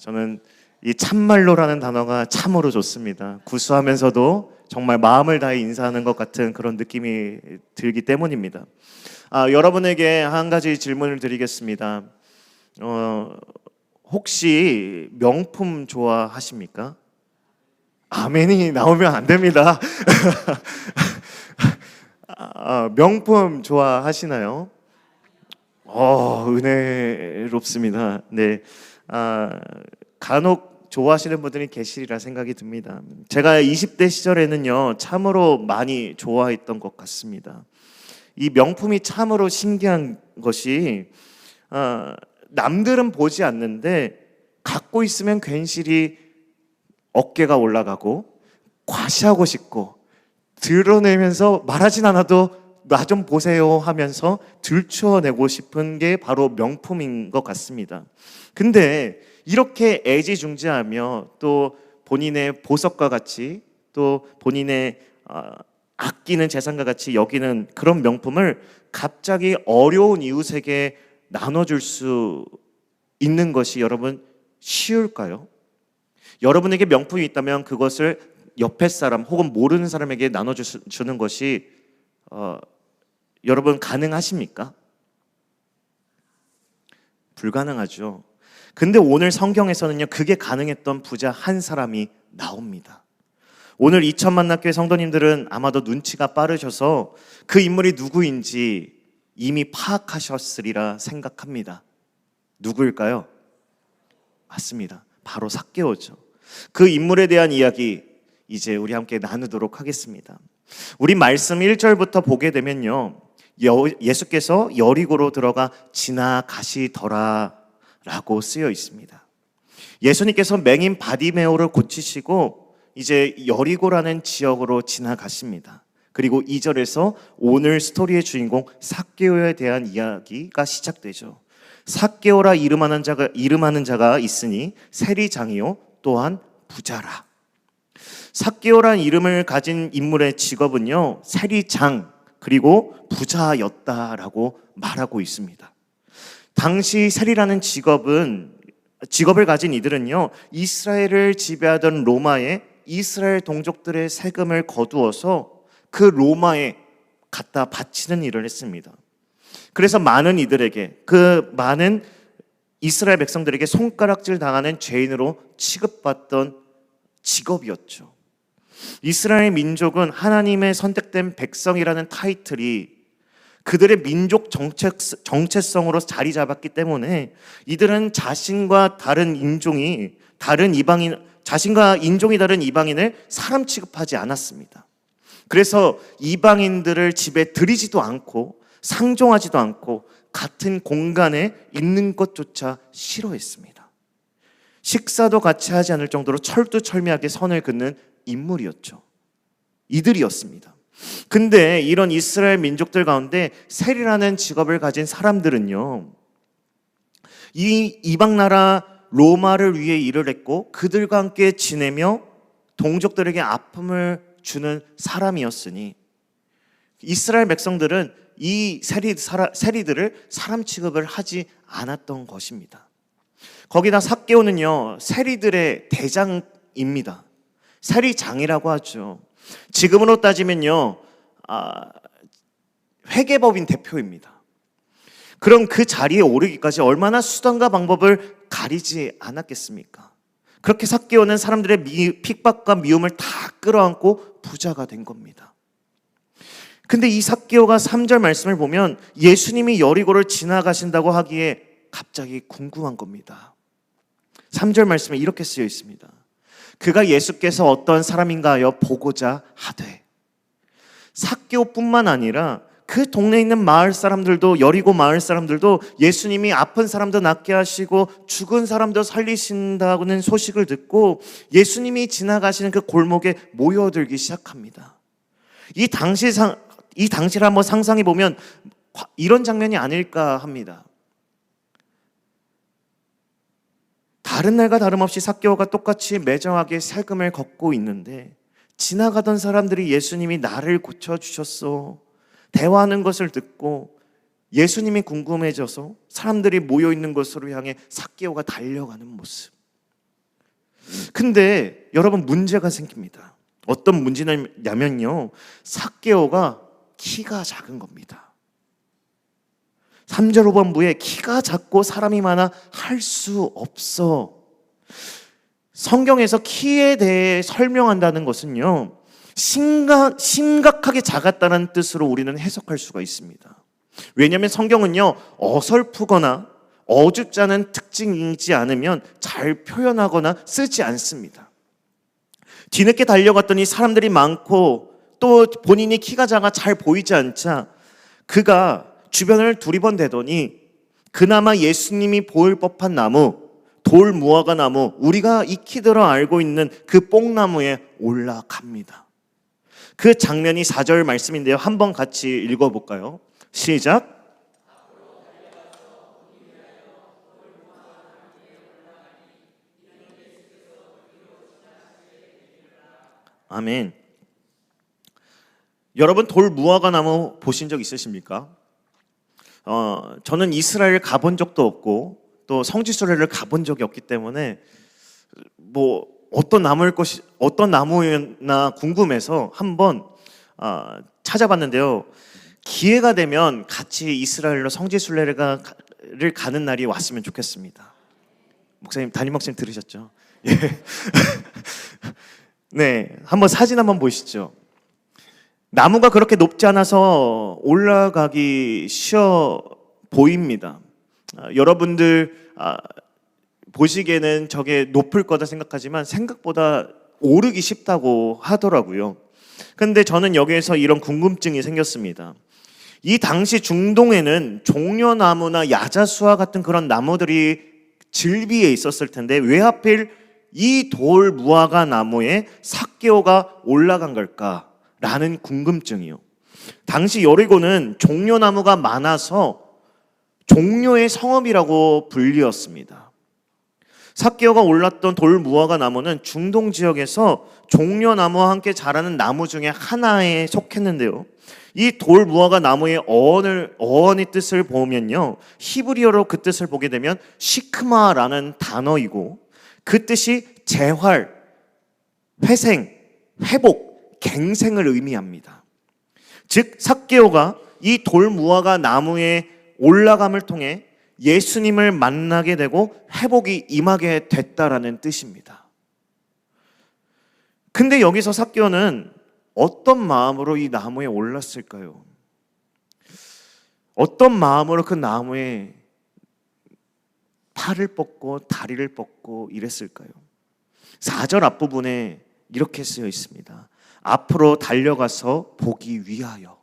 저는 이 참말로라는 단어가 참으로 좋습니다. 구수하면서도 정말 마음을 다해 인사하는 것 같은 그런 느낌이 들기 때문입니다. 여러분에게 한 가지 질문을 드리겠습니다. 혹시 명품 좋아하십니까? 아멘이 나오면 안 됩니다. 명품 좋아하시나요? 은혜롭습니다. 네. 간혹 좋아하시는 분들이 계시리라 생각이 듭니다. 제가 20대 시절에는요, 참으로 많이 좋아했던 것 같습니다. 이 명품이 참으로 신기한 것이, 남들은 보지 않는데 갖고 있으면 괜시리 어깨가 올라가고 과시하고 싶고 드러내면서 말하진 않아도 나 좀 보세요 하면서 들추어내고 싶은 게 바로 명품인 것 같습니다. 근데 이렇게 애지중지하며 또 본인의 보석과 같이 또 본인의 아끼는 재산과 같이 여기는 그런 명품을 갑자기 어려운 이웃에게 나눠줄 수 있는 것이 여러분 쉬울까요? 여러분에게 명품이 있다면 그것을 옆에 사람 혹은 모르는 사람에게 나눠주는 것이 여러분 가능하십니까? 불가능하죠. 근데 오늘 성경에서는요, 그게 가능했던 부자 한 사람이 나옵니다. 오늘 이천만납교회 성도님들은 아마도 눈치가 빠르셔서 그 인물이 누구인지 이미 파악하셨으리라 생각합니다. 누구일까요? 맞습니다. 바로 삭개오죠. 그 인물에 대한 이야기 이제 우리 함께 나누도록 하겠습니다. 우리 말씀 1절부터 보게 되면요, 예수께서 여리고로 들어가 지나가시더라 라고 쓰여 있습니다. 예수님께서 맹인 바디메오를 고치시고 이제 여리고라는 지역으로 지나가십니다. 그리고 2절에서 오늘 스토리의 주인공 삭개오에 대한 이야기가 시작되죠. 삭개오라 이름하는 자가 있으니 세리장이요 또한 부자라. 삭개오란 이름을 가진 인물의 직업은요, 세리장 그리고 부자였다라고 말하고 있습니다. 당시 세리라는 직업을 가진 이들은요, 이스라엘을 지배하던 로마의 이스라엘 동족들의 세금을 거두어서 그 로마에 갖다 바치는 일을 했습니다. 그래서 많은 이들에게, 그 많은 이스라엘 백성들에게 손가락질 당하는 죄인으로 취급받던 직업이었죠. 이스라엘 민족은 하나님의 선택된 백성이라는 타이틀이 그들의 민족 정체성으로 자리 잡았기 때문에 이들은 자신과 인종이 다른 이방인을 사람 취급하지 않았습니다. 그래서 이방인들을 집에 들이지도 않고 상종하지도 않고 같은 공간에 있는 것조차 싫어했습니다. 식사도 같이 하지 않을 정도로 철두철미하게 선을 긋는 인물이었죠. 이들이었습니다. 근데 이런 이스라엘 민족들 가운데 세리라는 직업을 가진 사람들은요, 이 이방 나라 로마를 위해 일을 했고 그들과 함께 지내며 동족들에게 아픔을 주는 사람이었으니 이스라엘 백성들은 이 세리들을 사람 취급을 하지 않았던 것입니다. 거기다 삭개오는요, 세리들의 대장입니다. 세리장이라고 하죠. 지금으로 따지면요, 회계법인 대표입니다. 그럼 그 자리에 오르기까지 얼마나 수단과 방법을 가리지 않았겠습니까? 그렇게 삭개오는 사람들의 핍박과 미움을 다 끌어안고 부자가 된 겁니다. 근데 이 삭개오가 3절 말씀을 보면 예수님이 여리고를 지나가신다고 하기에 갑자기 궁금한 겁니다. 3절 말씀에 이렇게 쓰여 있습니다. 그가 예수께서 어떤 사람인가 하여 보고자 하되. 삭개오뿐만 아니라 그 동네에 있는 마을 사람들도, 여리고 마을 사람들도 예수님이 아픈 사람도 낫게 하시고 죽은 사람도 살리신다는 소식을 듣고 예수님이 지나가시는 그 골목에 모여들기 시작합니다. 이 당시를 한번 상상해 보면 이런 장면이 아닐까 합니다. 다른 날과 다름없이 삭개오가 똑같이 매정하게 세금을 걷고 있는데 지나가던 사람들이 예수님이 나를 고쳐주셨어 대화하는 것을 듣고 예수님이 궁금해져서 사람들이 모여있는 곳으로 향해 삭개오가 달려가는 모습. 근데 여러분 문제가 생깁니다. 어떤 문제냐면요. 삭개오가 키가 작은 겁니다. 3절 후반부에 키가 작고 사람이 많아 할 수 없어. 성경에서 키에 대해 설명한다는 것은요, 심각하게 작았다는 뜻으로 우리는 해석할 수가 있습니다. 왜냐하면 성경은요, 어설프거나 어줍지 않은 특징이지 않으면 잘 표현하거나 쓰지 않습니다. 뒤늦게 달려갔더니 사람들이 많고 또 본인이 키가 작아 잘 보이지 않자 그가 주변을 두리번대더니 그나마 예수님이 보일 법한 나무, 돌 무화과 나무, 우리가 익히 들어 알고 있는 그 뽕나무에 올라갑니다. 그 장면이 4절 말씀인데요. 한번 같이 읽어볼까요? 시작. 아멘. 여러분 돌 무화과 나무 보신 적 있으십니까? 저는 이스라엘 가본 적도 없고 또 성지순례를 가본 적이 없기 때문에 뭐 어떤 나무였나 궁금해서 한번 찾아봤는데요. 기회가 되면 같이 이스라엘로 성지순례를 가는 날이 왔으면 좋겠습니다. 목사님, 담임 목사님 들으셨죠? 예. 네, 한번 사진 한번 보시죠. 나무가 그렇게 높지 않아서 올라가기 쉬워 보입니다. 여러분들 보시기에는 저게 높을 거다 생각하지만 생각보다 오르기 쉽다고 하더라고요. 근데 저는 여기에서 이런 궁금증이 생겼습니다. 이 당시 중동에는 종려나무나 야자수와 같은 그런 나무들이 즐비에 있었을 텐데 왜 하필 이 돌 무화과 나무에 삭개오가 올라간 걸까라는 궁금증이요. 당시 여리고는 종려나무가 많아서 종려의 성읍이라고 불리었습니다. 삭개오가 올랐던 돌 무화과 나무는 중동 지역에서 종려나무와 함께 자라는 나무 중에 하나에 속했는데요. 이 돌 무화과 나무의 어원의 뜻을 보면요, 히브리어로 그 뜻을 보게 되면 시크마라는 단어이고 그 뜻이 재활, 회생, 회복, 갱생을 의미합니다. 즉 삭개오가 이 돌 무화과 나무의 올라감을 통해 예수님을 만나게 되고 회복이 임하게 됐다라는 뜻입니다. 근데 여기서 삭개오는 어떤 마음으로 이 나무에 올랐을까요? 어떤 마음으로 그 나무에 팔을 뻗고 다리를 뻗고 이랬을까요? 4절 앞부분에 이렇게 쓰여 있습니다. 앞으로 달려가서 보기 위하여.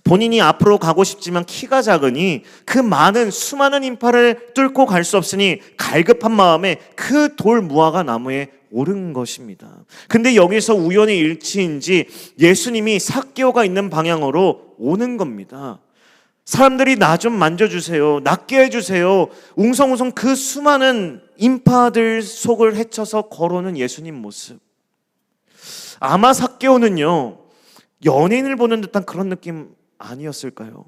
본인이 앞으로 가고 싶지만 키가 작으니 그 수많은 인파를 뚫고 갈 수 없으니 갈급한 마음에 그 돌 무화과 나무에 오른 것입니다. 근데 여기서 우연의 일치인지 예수님이 삭개오가 있는 방향으로 오는 겁니다. 사람들이 나 좀 만져주세요. 낫게 해주세요. 웅성웅성 그 수많은 인파들 속을 헤쳐서 걸어오는 예수님 모습. 아마 삭개오는요, 연예인을 보는 듯한 그런 느낌 아니었을까요?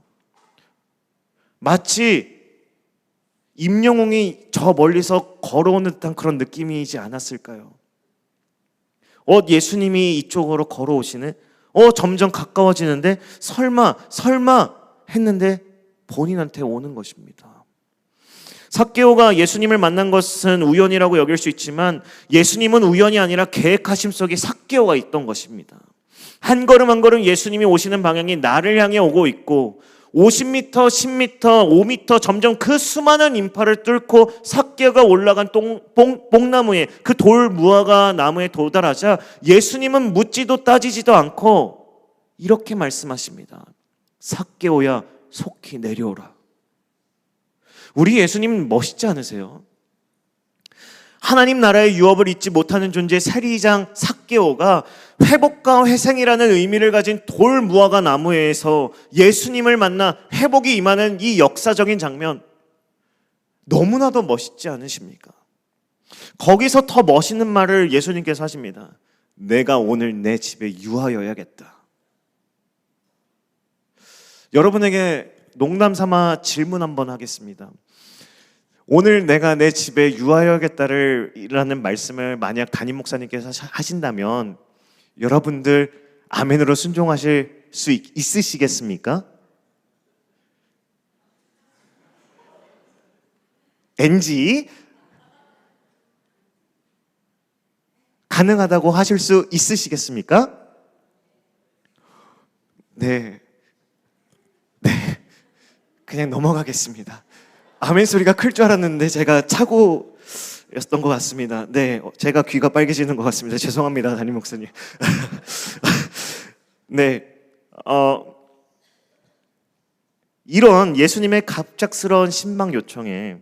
마치 임영웅이 저 멀리서 걸어오는 듯한 그런 느낌이지 않았을까요? 예수님이 이쪽으로 걸어오시네? 점점 가까워지는데 설마 했는데 본인한테 오는 것입니다. 삭개오가 예수님을 만난 것은 우연이라고 여길 수 있지만 예수님은 우연이 아니라 계획하심 속에 삭개오가 있던 것입니다. 한 걸음 한 걸음 예수님이 오시는 방향이 나를 향해 오고 있고 50m, 10m, 5m 점점 그 수많은 인파를 뚫고 삭개오가 올라간 뽕나무에 그 돌 무화과 나무에 도달하자 예수님은 묻지도 따지지도 않고 이렇게 말씀하십니다. 삭개오야 속히 내려오라. 우리 예수님 멋있지 않으세요? 하나님 나라의 유업을 잊지 못하는 존재 세리장 삭개오가 회복과 회생이라는 의미를 가진 돌 무화과 나무에서 예수님을 만나 회복이 임하는 이 역사적인 장면 너무나도 멋있지 않으십니까? 거기서 더 멋있는 말을 예수님께서 하십니다. 내가 오늘 내 집에 유하여야겠다. 여러분에게 농담 삼아 질문 한번 하겠습니다. 오늘 내가 내 집에 유하여야겠다라는 말씀을 만약 담임 목사님께서 하신다면 여러분들 아멘으로 순종하실 수 있으시겠습니까? NG 가능하다고 하실 수 있으시겠습니까? 네. 그냥 넘어가겠습니다. 아멘 소리가 클 줄 알았는데 제가 착오였던 것 같습니다. 네, 제가 귀가 빨개지는 것 같습니다. 죄송합니다, 담임 목사님. 네, 이런 예수님의 갑작스러운 신방 요청에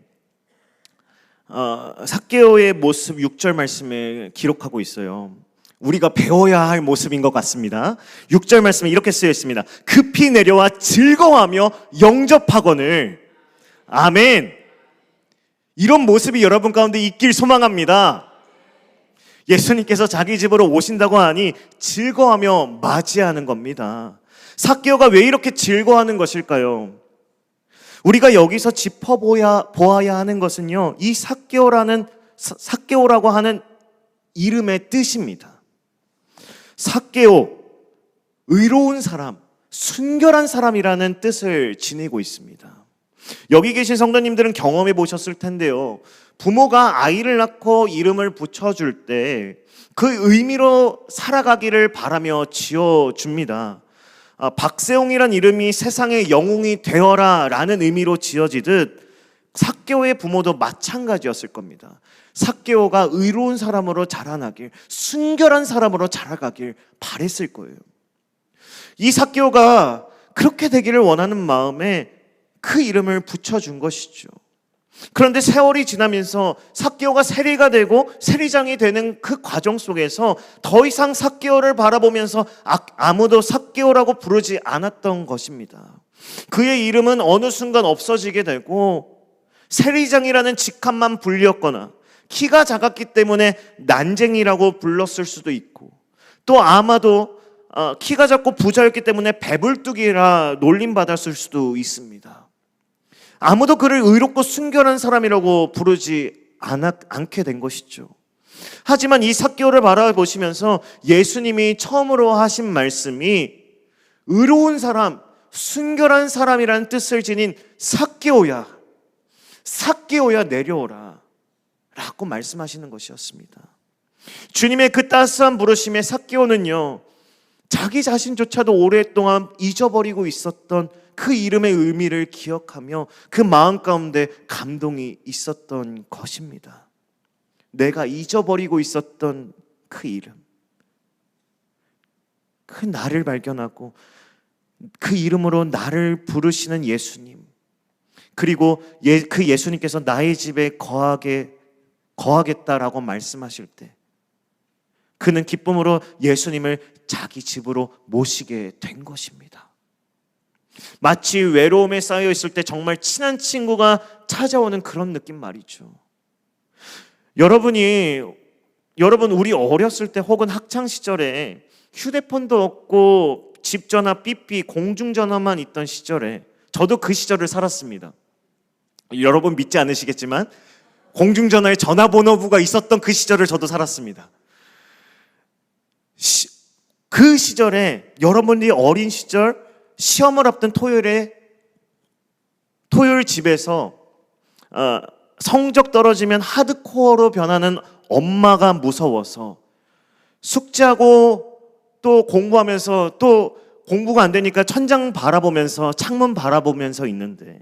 삭개오의 모습 6절 말씀에 기록하고 있어요. 우리가 배워야 할 모습인 것 같습니다. 6절 말씀에 이렇게 쓰여 있습니다. 급히 내려와 즐거워하며 영접하거늘. 아멘. 이런 모습이 여러분 가운데 있길 소망합니다. 예수님께서 자기 집으로 오신다고 하니 즐거워하며 맞이하는 겁니다. 삭개오가 왜 이렇게 즐거워하는 것일까요? 우리가 여기서 짚어보아야 하는 것은요, 이 삭개오라고 하는 이름의 뜻입니다. 삭개오, 의로운 사람, 순결한 사람이라는 뜻을 지니고 있습니다. 여기 계신 성도님들은 경험해 보셨을 텐데요. 부모가 아이를 낳고 이름을 붙여줄 때 그 의미로 살아가기를 바라며 지어줍니다. 박세홍이란 이름이 세상의 영웅이 되어라 라는 의미로 지어지듯 삭개오의 부모도 마찬가지였을 겁니다. 삭개오가 의로운 사람으로 자라나길, 순결한 사람으로 자라가길 바랬을 거예요. 이 삭개오가 그렇게 되기를 원하는 마음에 그 이름을 붙여준 것이죠. 그런데 세월이 지나면서 삭개오가 세리가 되고 세리장이 되는 그 과정 속에서 더 이상 삭개오를 바라보면서 아무도 삭개오라고 부르지 않았던 것입니다. 그의 이름은 어느 순간 없어지게 되고 세리장이라는 직함만 불렸거나 키가 작았기 때문에 난쟁이라고 불렀을 수도 있고, 또 아마도 키가 작고 부자였기 때문에 배불뚝이라 놀림받았을 수도 있습니다. 아무도 그를 의롭고 순결한 사람이라고 부르지 않게 된 것이죠. 하지만 이 삭개오를 바라보시면서 예수님이 처음으로 하신 말씀이 의로운 사람, 순결한 사람이라는 뜻을 지닌 삭개오야 내려오라 라고 말씀하시는 것이었습니다. 주님의 그 따스한 부르심에 삭개오는요, 자기 자신조차도 오랫동안 잊어버리고 있었던 그 이름의 의미를 기억하며 그 마음 가운데 감동이 있었던 것입니다. 내가 잊어버리고 있었던 그 이름, 그 나를 발견하고 그 이름으로 나를 부르시는 예수님, 그리고 그 예수님께서 나의 집에 거하겠다라고 말씀하실 때 그는 기쁨으로 예수님을 자기 집으로 모시게 된 것입니다. 마치 외로움에 쌓여 있을 때 정말 친한 친구가 찾아오는 그런 느낌 말이죠. 여러분 우리 어렸을 때 혹은 학창 시절에 휴대폰도 없고 집 전화 삐삐 공중전화만 있던 시절에 저도 그 시절을 살았습니다. 여러분 믿지 않으시겠지만 공중전화에 전화번호부가 있었던 그 시절을 저도 살았습니다. 그 시절에 여러분들이 어린 시절 시험을 앞둔 토요일 집에서 성적 떨어지면 하드코어로 변하는 엄마가 무서워서 숙제하고 또 공부하면서 또 공부가 안 되니까 천장 바라보면서 창문 바라보면서 있는데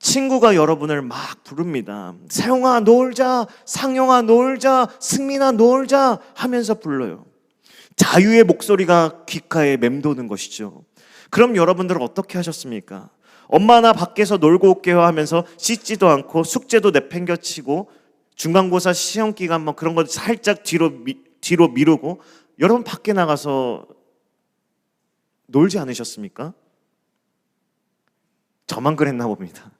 친구가 여러분을 막 부릅니다. 세용아 놀자, 상용아 놀자, 승민아 놀자 하면서 불러요. 자유의 목소리가 귓가에 맴도는 것이죠. 그럼 여러분들은 어떻게 하셨습니까? 엄마 나 밖에서 놀고 올게요 하면서 씻지도 않고 숙제도 내팽겨치고 중간고사 시험 기간 뭐 그런 거 살짝 뒤로 미루고 여러분 밖에 나가서 놀지 않으셨습니까? 저만 그랬나 봅니다.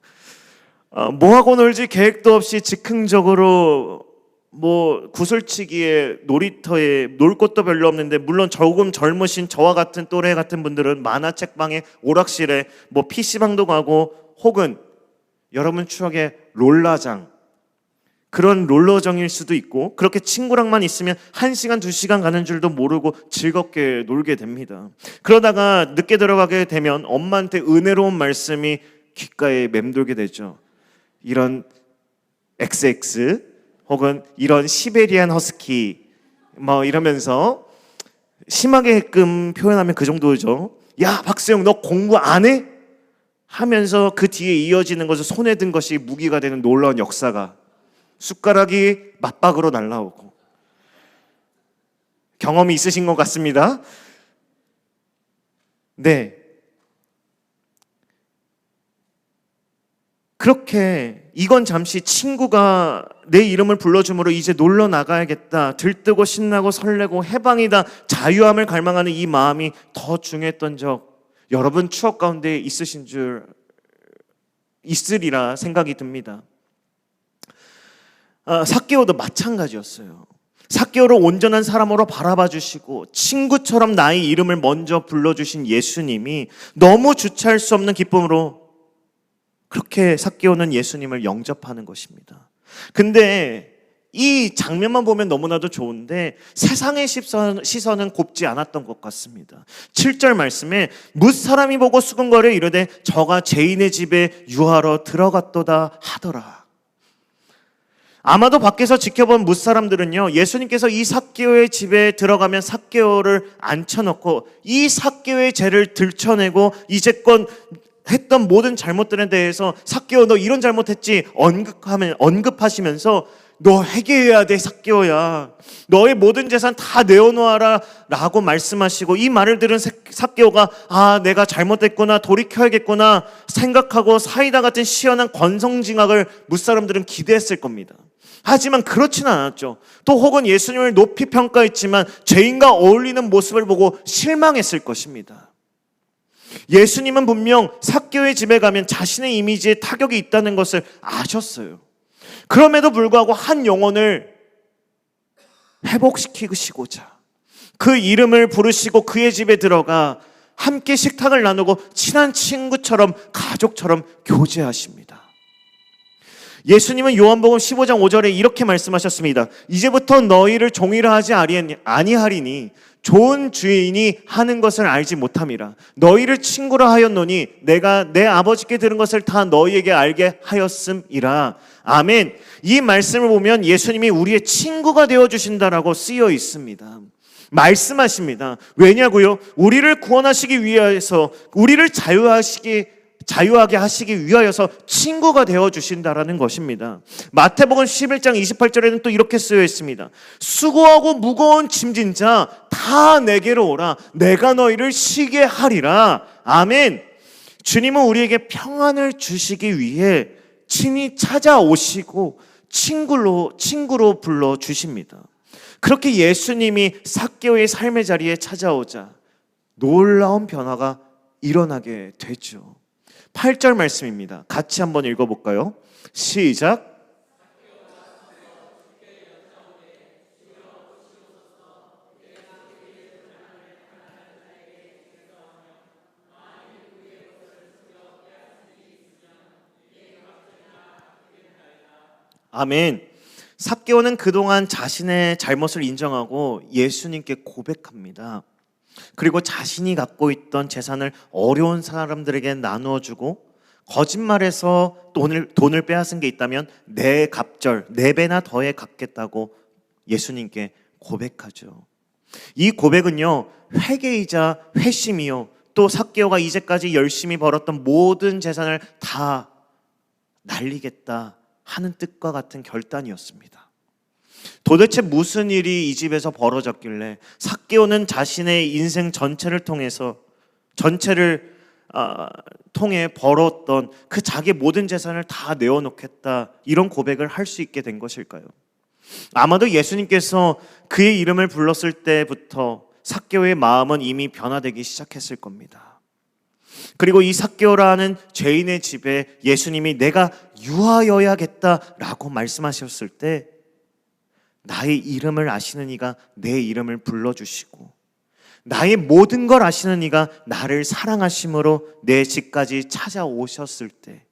뭐하고 놀지 계획도 없이 즉흥적으로 뭐 구슬치기에 놀이터에 놀 곳도 별로 없는데, 물론 조금 젊으신 저와 같은 또래 같은 분들은 만화책방에 오락실에 뭐 PC방도 가고 혹은 여러분 추억의 롤라장, 그런 롤러정일 수도 있고, 그렇게 친구랑만 있으면 1시간, 2시간 가는 줄도 모르고 즐겁게 놀게 됩니다. 그러다가 늦게 들어가게 되면 엄마한테 은혜로운 말씀이 귓가에 맴돌게 되죠. 이런 XX 혹은 이런 시베리안 허스키 뭐 이러면서 심하게끔 표현하면 그 정도죠. 야, 박수영 너 공부 안 해? 하면서 그 뒤에 이어지는 것을 손에 든 것이 무기가 되는 놀라운 역사가, 숟가락이 맞박으로 날라오고, 경험이 있으신 것 같습니다. 네. 그렇게 이건 잠시 친구가 내 이름을 불러줌으로 이제 놀러 나가야겠다, 들뜨고 신나고 설레고 해방이다, 자유함을 갈망하는 이 마음이 더 중요했던 적 여러분 추억 가운데 있으신 줄 있으리라 생각이 듭니다. 삭개오도 마찬가지였어요. 삭개오를 온전한 사람으로 바라봐 주시고 친구처럼 나의 이름을 먼저 불러주신 예수님이 너무 주체할 수 없는 기쁨으로 그렇게 삭개오는 예수님을 영접하는 것입니다. 근데 이 장면만 보면 너무나도 좋은데 세상의 시선은 곱지 않았던 것 같습니다. 7절 말씀에 뭇사람이 보고 수근거려 이르되 저가 죄인의 집에 유하러 들어갔도다 하더라. 아마도 밖에서 지켜본 뭇사람들은요, 예수님께서 이 삭개오의 집에 들어가면 삭개오를 앉혀놓고 이 삭개오의 죄를 들춰내고 이제껏 했던 모든 잘못들에 대해서 삭개오 너 이런 잘못했지 언급하시면서 너 회개해야 돼 삭개오야, 너의 모든 재산 다 내어놓아라 라고 말씀하시고, 이 말을 들은 삭개오가 아 내가 잘못했구나, 돌이켜야겠구나 생각하고 사이다 같은 시원한 권성징악을 뭇사람들은 기대했을 겁니다. 하지만 그렇지는 않았죠. 또 혹은 예수님을 높이 평가했지만 죄인과 어울리는 모습을 보고 실망했을 것입니다. 예수님은 분명 삭개오의 집에 가면 자신의 이미지에 타격이 있다는 것을 아셨어요. 그럼에도 불구하고 한 영혼을 회복시키시고자 그 이름을 부르시고 그의 집에 들어가 함께 식탁을 나누고 친한 친구처럼 가족처럼 교제하십니다. 예수님은 요한복음 15장 5절에 이렇게 말씀하셨습니다. 이제부터 너희를 종이라 하지 아니하리니 좋은 주인이 하는 것을 알지 못함이라. 너희를 친구라 하였노니 내가 내 아버지께 들은 것을 다 너희에게 알게 하였음이라. 아멘. 이 말씀을 보면 예수님이 우리의 친구가 되어주신다라고 쓰여 있습니다. 말씀하십니다. 왜냐고요? 우리를 구원하시기 위해서, 우리를 자유하게 하시기 위하여서 친구가 되어주신다라는 것입니다. 마태복음 11장 28절에는 또 이렇게 쓰여 있습니다. 수고하고 무거운 짐진 자 다 내게로 오라. 내가 너희를 쉬게 하리라. 아멘. 주님은 우리에게 평안을 주시기 위해 친히 찾아오시고 친구로 불러주십니다. 그렇게 예수님이 삭개오의 삶의 자리에 찾아오자 놀라운 변화가 일어나게 되죠. 8절 말씀입니다. 같이 한번 읽어볼까요? 시작. 아멘. 삭개오는 그동안 자신의 잘못을 인정하고 예수님께 고백합니다. 그리고 자신이 갖고 있던 재산을 어려운 사람들에게 나누어주고 거짓말해서 돈을 빼앗은 게 있다면 내 갑절 4배나 더해 갚겠다고 예수님께 고백하죠. 이 고백은요, 회개이자 회심이요, 또 삭개오가 이제까지 열심히 벌었던 모든 재산을 다 날리겠다 하는 뜻과 같은 결단이었습니다. 도대체 무슨 일이 이 집에서 벌어졌길래 삭개오는 자신의 인생 전체를 통해 벌었던 그 자기의 모든 재산을 다 내어놓겠다, 이런 고백을 할 수 있게 된 것일까요? 아마도 예수님께서 그의 이름을 불렀을 때부터 삭개오의 마음은 이미 변화되기 시작했을 겁니다. 그리고 이 삭개오라는 죄인의 집에 예수님이 내가 유하여야겠다라고 말씀하셨을 때 나의 이름을 아시는 이가 내 이름을 불러주시고 나의 모든 걸 아시는 이가 나를 사랑하심으로 내 집까지 찾아오셨을 때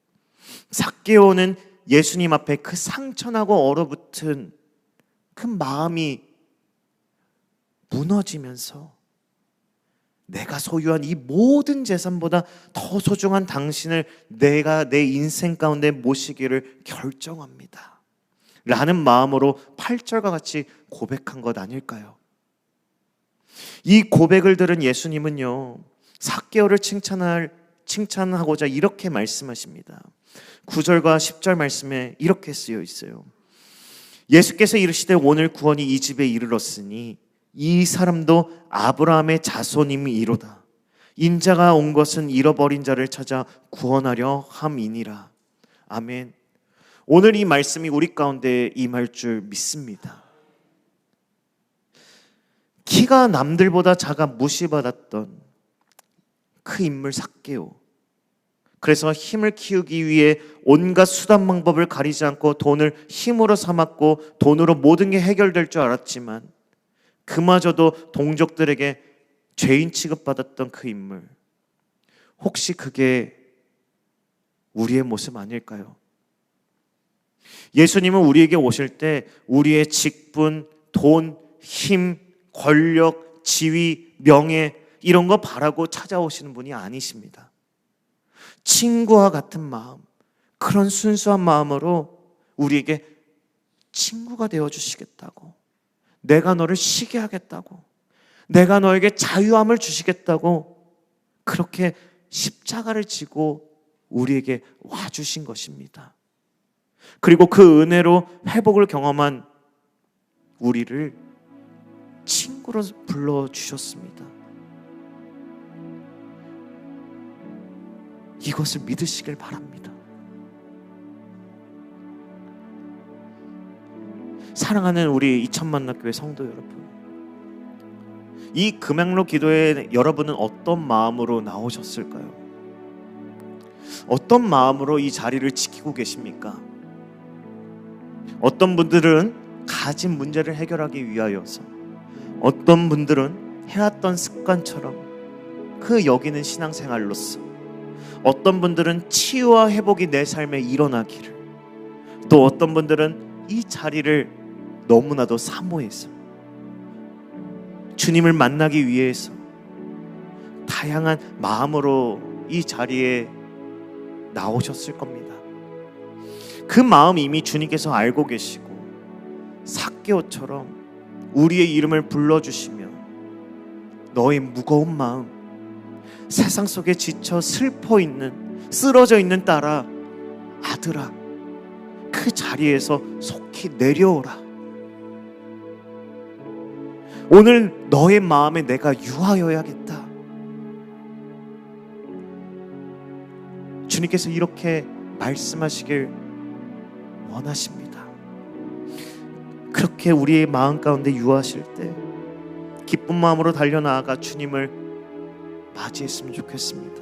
삭개오는 예수님 앞에 그 상처나고 얼어붙은 그 마음이 무너지면서 내가 소유한 이 모든 재산보다 더 소중한 당신을 내가 내 인생 가운데 모시기를 결정합니다 라는 마음으로 8절과 같이 고백한 것 아닐까요? 이 고백을 들은 예수님은요, 삭개오를 칭찬하고자 이렇게 말씀하십니다. 9절과 10절 말씀에 이렇게 쓰여 있어요. 예수께서 이르시되 오늘 구원이 이 집에 이르렀으니 이 사람도 아브라함의 자손임이로다. 인자가 온 것은 잃어버린 자를 찾아 구원하려 함이니라. 아멘. 오늘 이 말씀이 우리 가운데 임할 줄 믿습니다. 키가 남들보다 작아 무시받았던 그 인물 삭개오. 그래서 힘을 키우기 위해 온갖 수단 방법을 가리지 않고 돈을 힘으로 삼았고 돈으로 모든 게 해결될 줄 알았지만 그마저도 동족들에게 죄인 취급받았던 그 인물. 혹시 그게 우리의 모습 아닐까요? 예수님은 우리에게 오실 때 우리의 직분, 돈, 힘, 권력, 지위, 명예 이런 거 바라고 찾아오시는 분이 아니십니다. 친구와 같은 마음, 그런 순수한 마음으로 우리에게 친구가 되어주시겠다고, 내가 너를 쉬게 하겠다고, 내가 너에게 자유함을 주시겠다고 그렇게 십자가를 지고 우리에게 와주신 것입니다. 그리고 그 은혜로 회복을 경험한 우리를 친구로 불러주셨습니다. 이것을 믿으시길 바랍니다. 사랑하는 우리 이천만나교회 성도 여러분, 이 금양로 기도에 여러분은 어떤 마음으로 나오셨을까요? 어떤 마음으로 이 자리를 지키고 계십니까? 어떤 분들은 가진 문제를 해결하기 위하여서, 어떤 분들은 해왔던 습관처럼 그 여기는 신앙생활로서, 어떤 분들은 치유와 회복이 내 삶에 일어나기를, 또 어떤 분들은 이 자리를 너무나도 사모해서 주님을 만나기 위해서 다양한 마음으로 이 자리에 나오셨을 겁니다. 그 마음 이미 주님께서 알고 계시고 삭개오처럼 우리의 이름을 불러주시며 너의 무거운 마음, 세상 속에 지쳐 슬퍼 있는, 쓰러져 있는 딸아, 아들아, 그 자리에서 속히 내려오라. 오늘 너의 마음에 내가 유하여야겠다. 주님께서 이렇게 말씀하시길 원하십니다. 그렇게 우리의 마음 가운데 유하실 때 기쁜 마음으로 달려나아가 주님을 맞이했으면 좋겠습니다.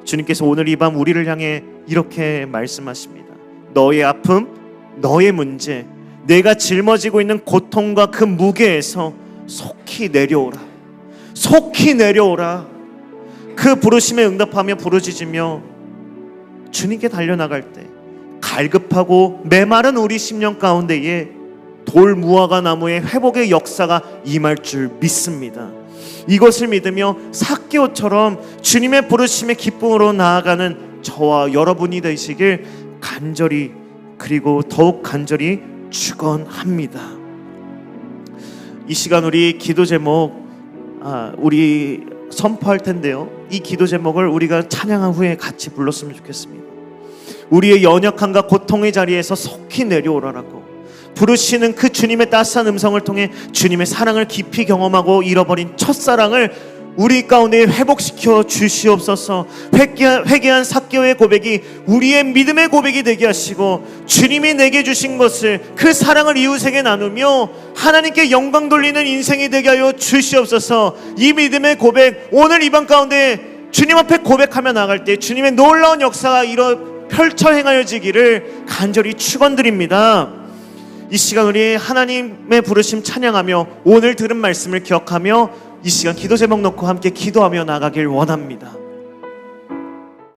주님께서 오늘 이 밤 우리를 향해 이렇게 말씀하십니다. 너의 아픔, 너의 문제, 내가 짊어지고 있는 고통과 그 무게에서 속히 내려오라. 속히 내려오라. 그 부르심에 응답하며 부르짖으며 주님께 달려나갈 때 갈급하고 메마른 우리 심령 가운데에 돌 무화과 나무의 회복의 역사가 임할 줄 믿습니다. 이것을 믿으며 삭개오처럼 주님의 부르심의 기쁨으로 나아가는 저와 여러분이 되시길 간절히, 그리고 더욱 간절히 축원합니다. 이 시간 우리 기도 제목 우리 선포할 텐데요, 이 기도 제목을 우리가 찬양한 후에 같이 불렀으면 좋겠습니다. 우리의 연약함과 고통의 자리에서 속히 내려오라라고 부르시는 그 주님의 따스한 음성을 통해 주님의 사랑을 깊이 경험하고 잃어버린 첫사랑을 우리 가운데 회복시켜 주시옵소서. 회개한 삭개오의 고백이 우리의 믿음의 고백이 되게 하시고 주님이 내게 주신 것을, 그 사랑을 이웃에게 나누며 하나님께 영광 돌리는 인생이 되게 하여 주시옵소서. 이 믿음의 고백, 오늘 이 밤 가운데 주님 앞에 고백하며 나갈 때 주님의 놀라운 역사가 펼쳐 행하여지기를 간절히 축원드립니다. 이 시간 우리 하나님의 부르심 찬양하며 오늘 들은 말씀을 기억하며 이 시간 기도 제목 놓고 함께 기도하며 나가길 원합니다.